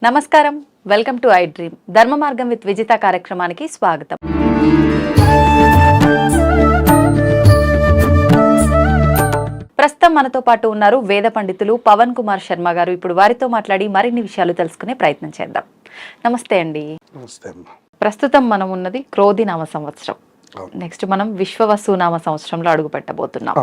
నమస్కారం, welcome to I dream. ధర్మ మార్గం విత్ విజిత కార్యక్రమానికి స్వాగతం. ప్రస్తుతం మనతో పాటు ఉన్నారు వేద పండితులు పవన్ కుమార్ శర్మ గారు. ఇప్పుడు వారితో మాట్లాడి మరిన్ని విషయాలు తెలుసుకునే ప్రయత్నం చేద్దాం. నమస్తే అండి. నమస్తే అమ్మ. ప్రస్తుతం మనం ఉన్నది క్రోధి నామ సంవత్సరం. నెక్స్ట్ మనం విశ్వవసునామ సంవత్సరంలో అడుగు పెట్టబోతున్నాం.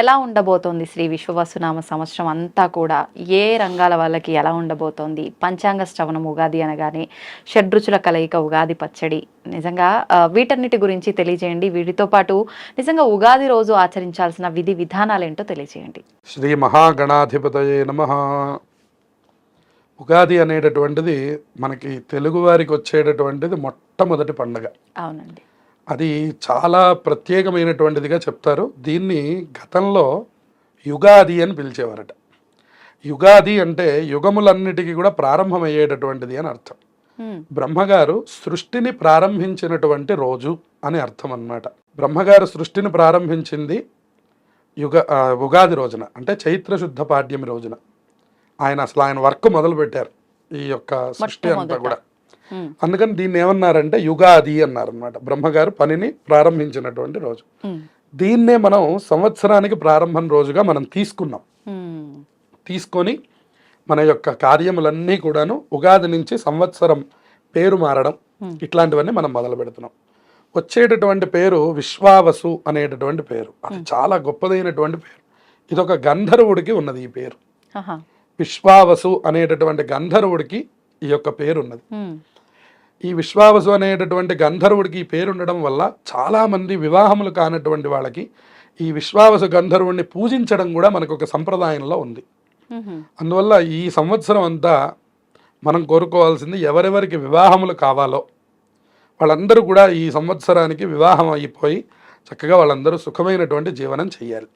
ఎలా ఉండబోతోంది శ్రీ విశ్వవసునామ సంవత్సరం అంతా కూడా? ఏ రంగాల వాళ్ళకి ఎలా ఉండబోతోంది? పంచాంగ శ్రవణం ఉగాది అనగానే షడ్రుచుల కలయిక ఉగాది పచ్చడి, నిజంగా వీటన్నిటి గురించి తెలియజేయండి. వీటితో పాటు నిజంగా ఉగాది రోజు ఆచరించాల్సిన విధి విధానాలు ఏంటో తెలియజేయండి. శ్రీ మహాగణాధిపతయే నమః. ఉగాది అనేటటువంటిది మనకి తెలుగు వారికి వచ్చేటటువంటిది మొట్టమొదటి పండగ. అవునండి. అది చాలా ప్రత్యేకమైనటువంటిదిగా చెప్తారు. దీన్ని గతంలో యుగాది అని పిలిచేవారట. యుగాది అంటే యుగములన్నిటికీ కూడా ప్రారంభమయ్యేటటువంటిది అని అర్థం. బ్రహ్మగారు సృష్టిని ప్రారంభించినటువంటి రోజు అని అర్థం అన్నమాట. బ్రహ్మగారు సృష్టిని ప్రారంభించింది ఉగాది రోజున, అంటే చైత్ర శుద్ధ పాడ్యమి రోజున. ఆయన వర్క్ మొదలు పెట్టారు ఈ యొక్క సృష్టి అంతా కూడా. అందుకని దీన్ని ఏమన్నారంటే యుగాది అన్నారు అనమాట. బ్రహ్మగారు పనిని ప్రారంభించినటువంటి రోజు. దీన్నే మనం సంవత్సరానికి ప్రారంభం రోజుగా మనం తీసుకొని మన యొక్క కార్యములన్నీ కూడాను ఉగాది నుంచి సంవత్సరం పేరు మారడం ఇట్లాంటివన్నీ మనం మొదలు పెడుతున్నాం. వచ్చేటటువంటి పేరు విశ్వావసు అనేటటువంటి పేరు. అది చాలా గొప్పదైనటువంటి పేరు. ఇదొక గంధర్వుడికి ఉన్నది ఈ పేరు. విశ్వావసు అనేటటువంటి గంధర్వుడికి ఈ యొక్క పేరు ఉన్నది. ఈ విశ్వావసు అనేటటువంటి గంధర్వుడికి ఈ పేరు ఉండడం వల్ల చాలామంది వివాహములు కానటువంటి వాళ్ళకి ఈ విశ్వావసు గంధర్వుడిని పూజించడం కూడా మనకు ఒక సంప్రదాయంలో ఉంది. అందువల్ల ఈ సంవత్సరం అంతా మనం కోరుకోవాల్సింది, ఎవరెవరికి వివాహములు కావాలో వాళ్ళందరూ కూడా ఈ సంవత్సరానికి వివాహం అయిపోయి చక్కగా వాళ్ళందరూ సుఖమైనటువంటి జీవనం చేయాలి.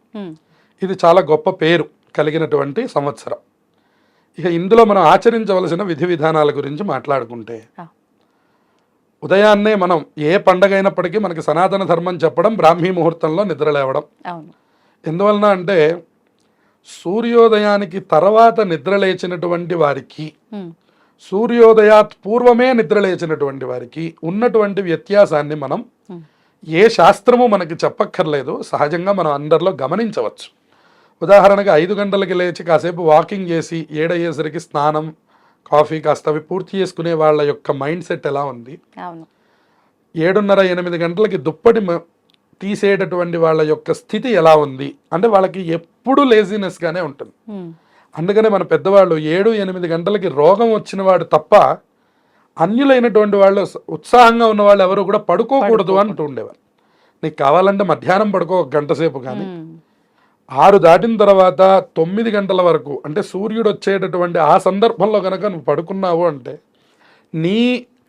ఇది చాలా గొప్ప పేరు కలిగినటువంటి సంవత్సరం. ఇక ఇందులో మనం ఆచరించవలసిన విధి విధానాల గురించి మాట్లాడుకుంటే, ఉదయాన్నే మనం ఏ పండగ అయినప్పటికీ మనకి సనాతన ధర్మం చెప్పడం బ్రాహ్మీ ముహూర్తంలో నిద్రలేవడం. ఎందువలన అంటే సూర్యోదయానికి తర్వాత నిద్రలేచినటువంటి వారికి, సూర్యోదయాత్ పూర్వమే నిద్రలేచినటువంటి వారికి ఉన్నటువంటి వ్యత్యాసాన్ని మనం ఏ శాస్త్రము మనకి చెప్పక్కర్లేదు, సహజంగా మనం అందరిలో గమనించవచ్చు. ఉదాహరణగా 5 గంటలకి లేచి కాసేపు వాకింగ్ చేసి 7 అయ్యేసరికి స్నానం కాఫీ కాస్త అవి పూర్తి చేసుకునే వాళ్ళ యొక్క మైండ్ సెట్ ఎలా ఉంది, 7:30 8 గంటలకి దుప్పటి తీసేటటువంటి వాళ్ళ యొక్క స్థితి ఎలా ఉంది అంటే వాళ్ళకి ఎప్పుడు లేజినెస్గానే ఉంటుంది. అందుకనే మన పెద్దవాళ్ళు 7 8 గంటలకి రోగం వచ్చిన వాడు తప్ప అన్యులైనటువంటి వాళ్ళు, ఉత్సాహంగా ఉన్న వాళ్ళు ఎవరు కూడా పడుకోకూడదు అంటూ ఉండేవారు. నీకు కావాలంటే మధ్యాహ్నం పడుకో 1 గంట సేపు, కానీ 6 దాటిన తర్వాత 9 గంటల వరకు, అంటే సూర్యుడు వచ్చేటటువంటి ఆ సందర్భంలో కనుక నువ్వు పడుకున్నావు అంటే నీ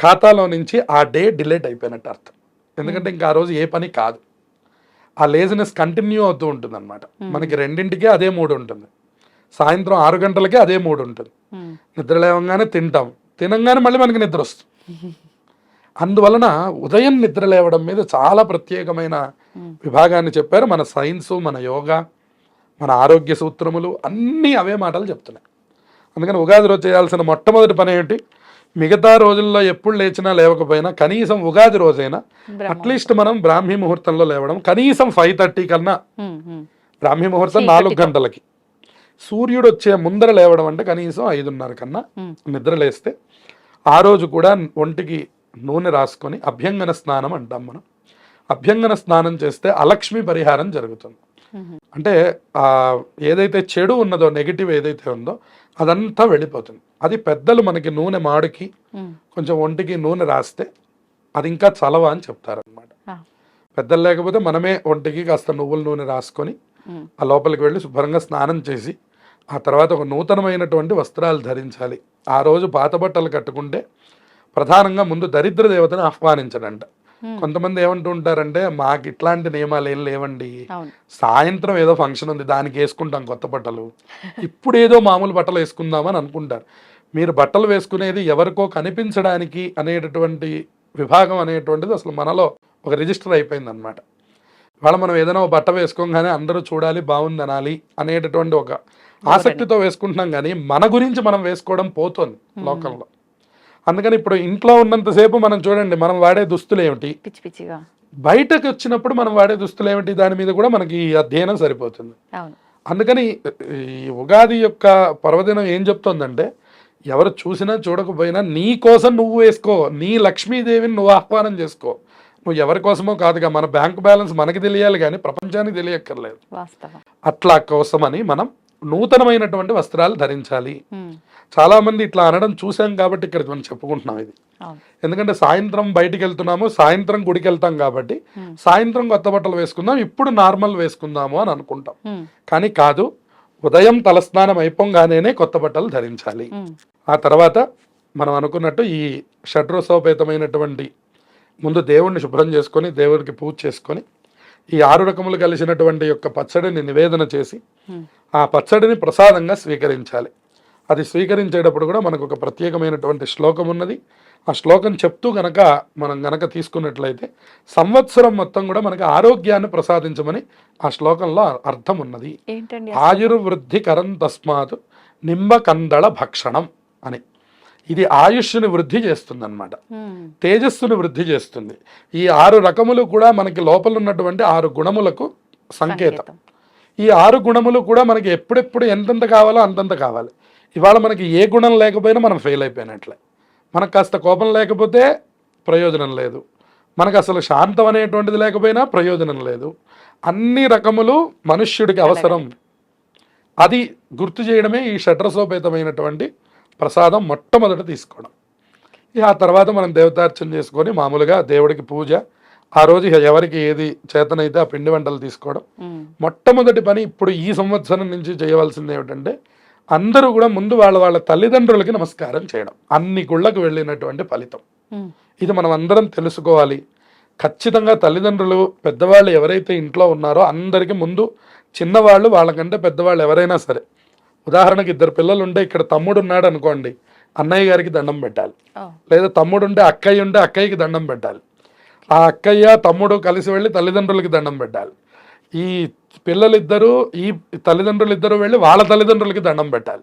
ఖాతాలో నుంచి ఆ డే డిలేట్ అయిపోయినట్టు అర్థం. ఎందుకంటే ఇంకా ఆ రోజు ఏ పని కాదు. ఆ లేజినెస్ కంటిన్యూ అవుతూ ఉంటుంది అనమాట. మనకి 2ంటికే అదే మూడు ఉంటుంది, సాయంత్రం 6 గంటలకే అదే మూడు ఉంటుంది. నిద్ర లేవగానే తింటాం, తినంగానే మళ్ళీ మనకి నిద్ర వస్తుంది. అందువలన ఉదయం నిద్ర లేవడం మీద చాలా ప్రత్యేకమైన విభాగాన్ని చెప్పారు. మన సైన్సు, మన యోగా, మన ఆరోగ్య సూత్రములు అన్నీ అవే మాటలు చెప్తున్నాయి. అందుకని ఉగాది రోజు చేయాల్సిన మొట్టమొదటి పని ఏంటి? మిగతా రోజుల్లో ఎప్పుడు లేచినా లేవకపోయినా కనీసం ఉగాది రోజైనా అట్లీస్ట్ మనం బ్రాహ్మీ ముహూర్తంలో లేవడం. కనీసం 5:30 కన్నా, బ్రాహ్మీ ముహూర్తం 4 గంటలకి, సూర్యుడు వచ్చే ముందర లేవడం అంటే కనీసం 5:30 కన్నా నిద్ర లేస్తే ఆ రోజు కూడా ఒంటికి నూనె రాసుకొని అభ్యంగన స్నానం అంటాం మనం. అభ్యంగన స్నానం చేస్తే అలక్ష్మి పరిహారం జరుగుతుంది. అంటే ఏదైతే చెడు ఉన్నదో, నెగిటివ్ ఏదైతే ఉందో అదంతా వెళ్ళిపోతుంది. అది పెద్దలు మనకి నూనె మాడికి కొంచెం ఒంటికి నూనె రాస్తే అది ఇంకా చలవ అని చెప్తారనమాట. పెద్దలు లేకపోతే మనమే ఒంటికి కాస్త నువ్వుల నూనె రాసుకొని ఆ లోపలికి వెళ్ళి శుభ్రంగా స్నానం చేసి ఆ తర్వాత ఒక నూతనమైనటువంటి వస్త్రాలు ధరించాలి. ఆ రోజు పాత బట్టలు కట్టుకుంటే ప్రధానంగా ముందు దరిద్ర దేవతను ఆహ్వానించడంట. కొంతమంది ఏమంటూ ఉంటారంటే, మాకు ఇట్లాంటి నియమాలు ఏం లేవండి, సాయంత్రం ఏదో ఫంక్షన్ ఉంది దానికి వేసుకుంటాం కొత్త బట్టలు, ఇప్పుడు ఏదో మామూలు బట్టలు వేసుకుందామని అనుకుంటారు. మీరు బట్టలు వేసుకునేది ఎవరికో కనిపించడానికి అనేటటువంటి విభాగం అనేటువంటిది అసలు మనలో ఒక రిజిస్టర్ అయిపోయింది అనమాట. ఇవాళ మనం ఏదైనా ఒక బట్ట వేసుకోగానే అందరూ చూడాలి, బాగుంది అనాలి అనేటటువంటి ఒక ఆసక్తితో వేసుకుంటున్నాం, కానీ మన గురించి మనం వేసుకోవడం పోతుంది లోకంలో. అందుకని ఇప్పుడు ఇంట్లో ఉన్నంతసేపు మనం చూడండి, మనం వాడే దుస్తులు ఏమిటి, పిచ్చి పిచ్చిగా, బయటకు వచ్చినప్పుడు మనం వాడే దుస్తులు ఏమిటి, దాని మీద కూడా మనకి ఈ అధ్యయనం సరిపోతుంది. అవును. అందుకని ఈ ఉగాది యొక్క పర్వదినం ఏం చెప్తోందంటే, ఎవరు చూసినా చూడకపోయినా నీ కోసం నువ్వు వేసుకో, నీ లక్ష్మీదేవిని నువ్వు ఆహ్వానం చేసుకో. నువ్వు ఎవరి కోసమో కాదుగా, మన బ్యాంక్ బ్యాలెన్స్ మనకి తెలియాలి కానీ ప్రపంచానికి తెలియక్కర్లేదు. వాస్తవం. అట్లా కోసమని మనం నూతనమైనటువంటి వస్త్రాలు ధరించాలి. చాలా మంది ఇట్లా అనడం చూసాం కాబట్టి ఇక్కడ మనం చెప్పుకుంటున్నాం ఇది. ఎందుకంటే సాయంత్రం బయటికి వెళ్తున్నాము, సాయంత్రం గుడికి వెళ్తాం కాబట్టి సాయంత్రం కొత్త బట్టలు వేసుకుందాం, ఇప్పుడు నార్మల్ వేసుకుందాము అని అనుకుంటాం. కానీ కాదు, ఉదయం తలస్నానం అయిపోగానే కొత్త బట్టలు ధరించాలి. ఆ తర్వాత మనం అనుకున్నట్టు ఈ షడ్రసోపేతమైనటువంటి ముందు దేవుణ్ణి శుభ్రం చేసుకొని, దేవుడికి పూజ చేసుకొని, ఈ 6 రకములు కలిసినటువంటి యొక్క పచ్చడిని నివేదన చేసి ఆ పచ్చడిని ప్రసాదంగా స్వీకరించాలి. అది స్వీకరించేటప్పుడు కూడా మనకు ఒక ప్రత్యేకమైనటువంటి శ్లోకం ఉన్నది. ఆ శ్లోకం చెప్తూ మనం గనక తీసుకున్నట్లయితే సంవత్సరం మొత్తం కూడా మనకి ఆరోగ్యాన్ని ప్రసాదించమని ఆ శ్లోకంలో అర్థం ఉన్నది. ఆయుర్వృద్ధికరం తస్మాత్ నింబకందళ భక్షణం అని. ఇది ఆయుష్ని వృద్ధి చేస్తుంది అన్నమాట, తేజస్సుని వృద్ధి చేస్తుంది. ఈ 6 రకములు కూడా మనకి లోపల ఉన్నటువంటి 6 గుణములకు సంకేతం. ఈ 6 గుణములు కూడా మనకి ఎప్పుడెప్పుడు ఎంతెంత కావాలో అంతంత కావాలి. ఇవాళ మనకి ఏ గుణం లేకపోయినా మనం ఫెయిల్ అయిపోయినట్లే. మనకు కాస్త కోపం లేకపోతే ప్రయోజనం లేదు, మనకు అసలు శాంతం అనేటువంటిది లేకపోయినా ప్రయోజనం లేదు. అన్ని రకములు మనుష్యుడికి అవసరం. అది గుర్తు చేయడమే ఈ షడ్రసోపేతమైనటువంటి ప్రసాదం మొట్టమొదట తీసుకోవడం. ఆ తర్వాత మనం దేవతార్చన చేసుకొని మామూలుగా దేవుడికి పూజ, ఆ రోజు ఎవరికి ఏది చేతనైతే ఆ పిండి వంటలు తీసుకోవడం. మొట్టమొదటి పని ఇప్పుడు ఈ సంవత్సరం నుంచి చేయవలసింది ఏమిటంటే, అందరూ కూడా ముందు వాళ్ళ తల్లిదండ్రులకి నమస్కారం చేయడం. అన్ని గుళ్ళకు వెళ్ళినటువంటి ఫలితం ఇది మనం అందరం తెలుసుకోవాలి. ఖచ్చితంగా తల్లిదండ్రులు, పెద్దవాళ్ళు ఎవరైతే ఇంట్లో ఉన్నారో అందరికీ ముందు చిన్నవాళ్ళు వాళ్ళకంటే పెద్దవాళ్ళు ఎవరైనా సరే, ఉదాహరణకి 2 పిల్లలు ఉంటే ఇక్కడ తమ్ముడు ఉన్నాడు అనుకోండి, అన్నయ్య గారికి దండం పెట్టాలి. లేదా తమ్ముడు ఉంటే అక్కయ్య ఉంటే అక్కయ్యకి దండం పెట్టాలి. ఆ అక్కయ్య తమ్ముడు కలిసి వెళ్ళి తల్లిదండ్రులకి దండం పెట్టాలి. ఈ పిల్లలిద్దరూ, ఈ తల్లిదండ్రులు ఇద్దరు వెళ్ళి వాళ్ళ తల్లిదండ్రులకి దండం పెట్టాలి.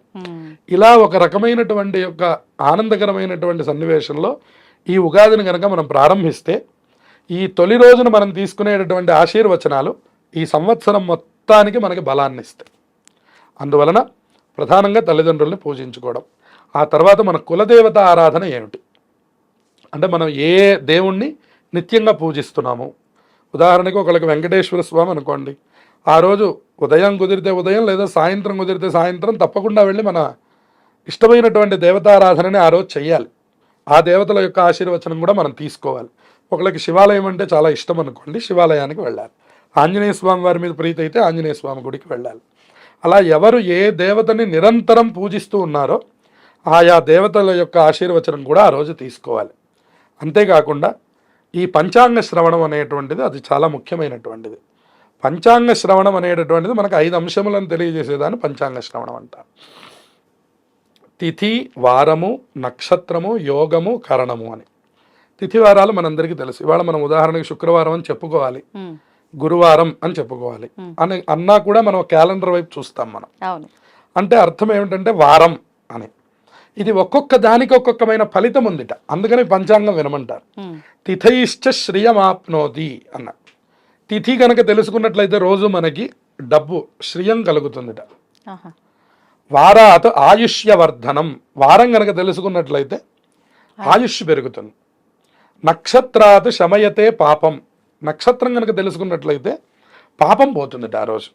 ఇలా ఒక రకమైనటువంటి యొక్క ఆనందకరమైనటువంటి సన్నివేశంలో ఈ ఉగాదిని కనుక మనం ప్రారంభిస్తే, ఈ తొలి రోజున మనం తీసుకునేటటువంటి ఆశీర్వచనాలు ఈ సంవత్సరం మొత్తానికి మనకి బలాన్ని ఇస్తాయి. అందువలన ప్రధానంగా తల్లిదండ్రుల్ని పూజించుకోవడం. ఆ తర్వాత మన కులదేవత ఆరాధన ఏమిటి అంటే, మనం ఏ దేవుణ్ణి నిత్యంగా పూజిస్తున్నాము. ఉదాహరణకు ఒకరికి వెంకటేశ్వర స్వామి అనుకోండి, ఆ రోజు ఉదయం కుదిరితే ఉదయం, లేదా సాయంత్రం కుదిరితే సాయంత్రం తప్పకుండా వెళ్ళి మన ఇష్టమైనటువంటి దేవతారాధనని ఆ రోజు చెయ్యాలి. ఆ దేవతల యొక్క ఆశీర్వచనం కూడా మనం తీసుకోవాలి. ఒకరికి శివాలయం అంటే చాలా ఇష్టం అనుకోండి, శివాలయానికి వెళ్ళాలి. ఆంజనేయ స్వామి వారి మీద ప్రీతి అయితే ఆంజనేయ స్వామి గుడికి వెళ్ళాలి. అలా ఎవరు ఏ దేవతని నిరంతరం పూజిస్తూ ఉన్నారో ఆయా దేవతల యొక్క ఆశీర్వచనం కూడా ఆ రోజు తీసుకోవాలి. అంతేకాకుండా ఈ పంచాంగ శ్రవణం అనేటువంటిది అది చాలా ముఖ్యమైనటువంటిది. పంచాంగ శ్రవణం అనేటటువంటిది మనకు 5 అంశములను తెలియజేసేదాన్ని పంచాంగ శ్రవణం అంటారు. తిథి, వారము, నక్షత్రము, యోగము, కరణము అని. తిథి వారాలు మనందరికీ తెలుసు. ఇవాళ మనం ఉదాహరణకి శుక్రవారం అని చెప్పుకోవాలి, గురువారం అని చెప్పుకోవాలి అని అన్నా కూడా మనం క్యాలెండర్ వైపు చూస్తాం మనం. అంటే అర్థం ఏమిటంటే వారం అని. ఇది ఒక్కొక్క దానికి ఒక్కొక్కమైన ఫలితం ఉందిట. అందుకని పంచాంగం వినమంటారు. తిథైశ్చ శ్రియమాప్నోతి అన్న. తిథి కనుక తెలుసుకున్నట్లయితే రోజు మనకి డబ్బు, శ్రియం కలుగుతుందిట. వారాత్ ఆయుష్యవర్ధనం, వారం కనుక తెలుసుకున్నట్లయితే ఆయుష్ పెరుగుతుంది. నక్షత్రాత్ శమయతే పాపం, నక్షత్రం కనుక తెలుసుకున్నట్లయితే పాపం పోతుందిట ఆ రోజు.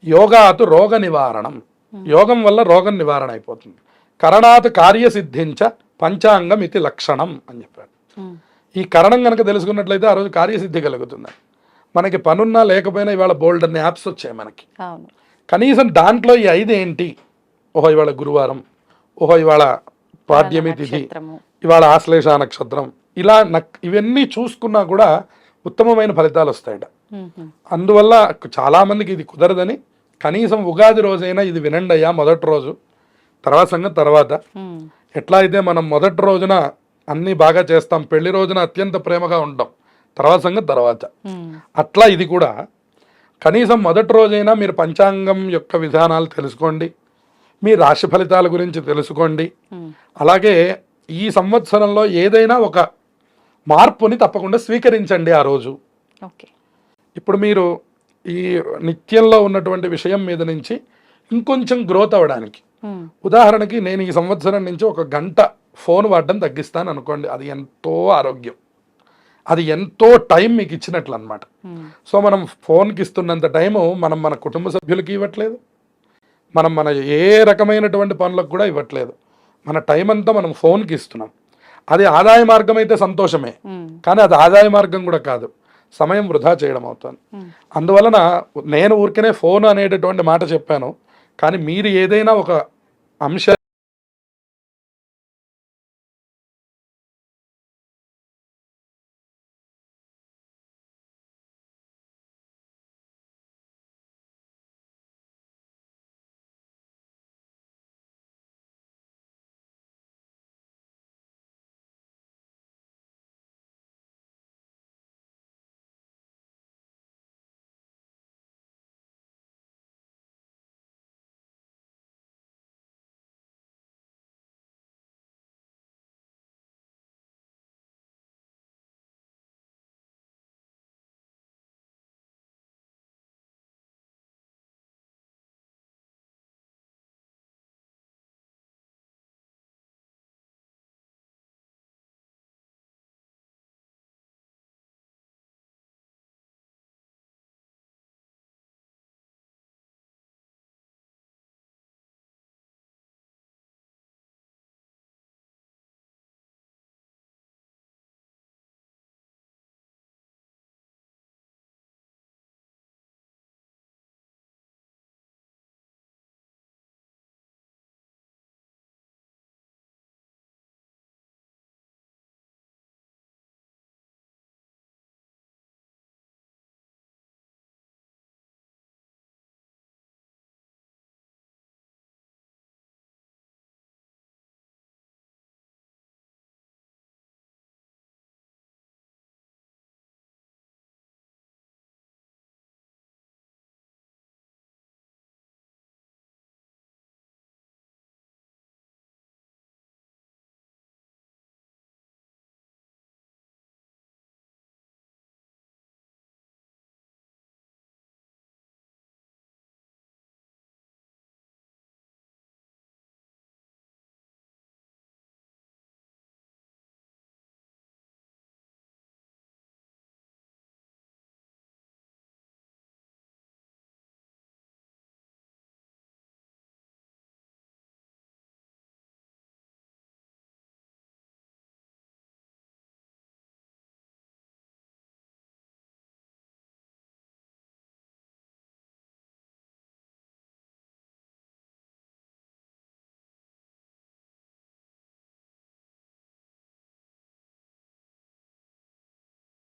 యోగాత్ రోగ నివారణం, యోగం వల్ల రోగం నివారణ అయిపోతుంది. కరణాత్ కార్యసిద్ధించ పంచాంగం ఇది లక్షణం అని చెప్పాడు. ఈ కరణం కనుక తెలుసుకున్నట్లయితే ఆ రోజు కార్యసిద్ధి కలుగుతుంది. మనకి పనున్నా లేకపోయినా ఇవాళ బోల్డ్ అన్ని యాప్స్ వచ్చాయి మనకి. కనీసం దాంట్లో ఈ 5 ఏంటి, ఓహో ఇవాళ గురువారం, ఓహో ఇవాళ పాడ్యమి తిథి, ఇవాళ ఆశ్లేష నక్షత్రం, ఇలా ఇవన్నీ చూసుకున్నా కూడా ఉత్తమమైన ఫలితాలు వస్తాయట. అందువల్ల చాలా మందికి ఇది కుదరదని కనీసం ఉగాది రోజైనా ఇది వినండి అయ్యా మొదటి రోజు, తర్వాత సంగతి తర్వాత. ఎట్లా అయితే మనం మొదటి రోజున అన్నీ బాగా చేస్తాం, పెళ్లి రోజున అత్యంత ప్రేమగా ఉంటాం, తర్వాత సంగతి తర్వాత. అట్లా ఇది కూడా కనీసం మొదటి రోజైనా మీరు పంచాంగం యొక్క విధానాలు తెలుసుకోండి, మీ రాశి ఫలితాల గురించి తెలుసుకోండి. అలాగే ఈ సంవత్సరంలో ఏదైనా ఒక మార్పుని తప్పకుండా స్వీకరించండి ఆ రోజు. ఇప్పుడు మీరు ఈ నిత్యంలో ఉన్నటువంటి విషయం మీద నుంచి ఇంకొంచెం గ్రోత్ అవ్వడానికి, ఉదాహరణకి నేను ఈ సంవత్సరం నుంచి 1 గంట ఫోన్ వాడడం తగ్గిస్తాను అనుకోండి, అది ఎంతో ఆరోగ్యం, అది ఎంతో టైం మీకు ఇచ్చినట్లు అనమాట. సో మనం ఫోన్కి ఇస్తున్నంత టైము మనం మన కుటుంబ సభ్యులకి ఇవ్వట్లేదు, మనం మన ఏ రకమైనటువంటి పనులకు కూడా ఇవ్వట్లేదు. మన టైం అంతా మనం ఫోన్కి ఇస్తున్నాం. అది ఆదాయ మార్గం అయితే సంతోషమే, కానీ అది ఆదాయ మార్గం కూడా కాదు, సమయం వృధా చేయడం అవుతుంది. అందువలన నేను ఊరికనే ఫోన్ అనేటటువంటి మాట చెప్పాను, కానీ మీరు ఏదైనా ఒక అంశం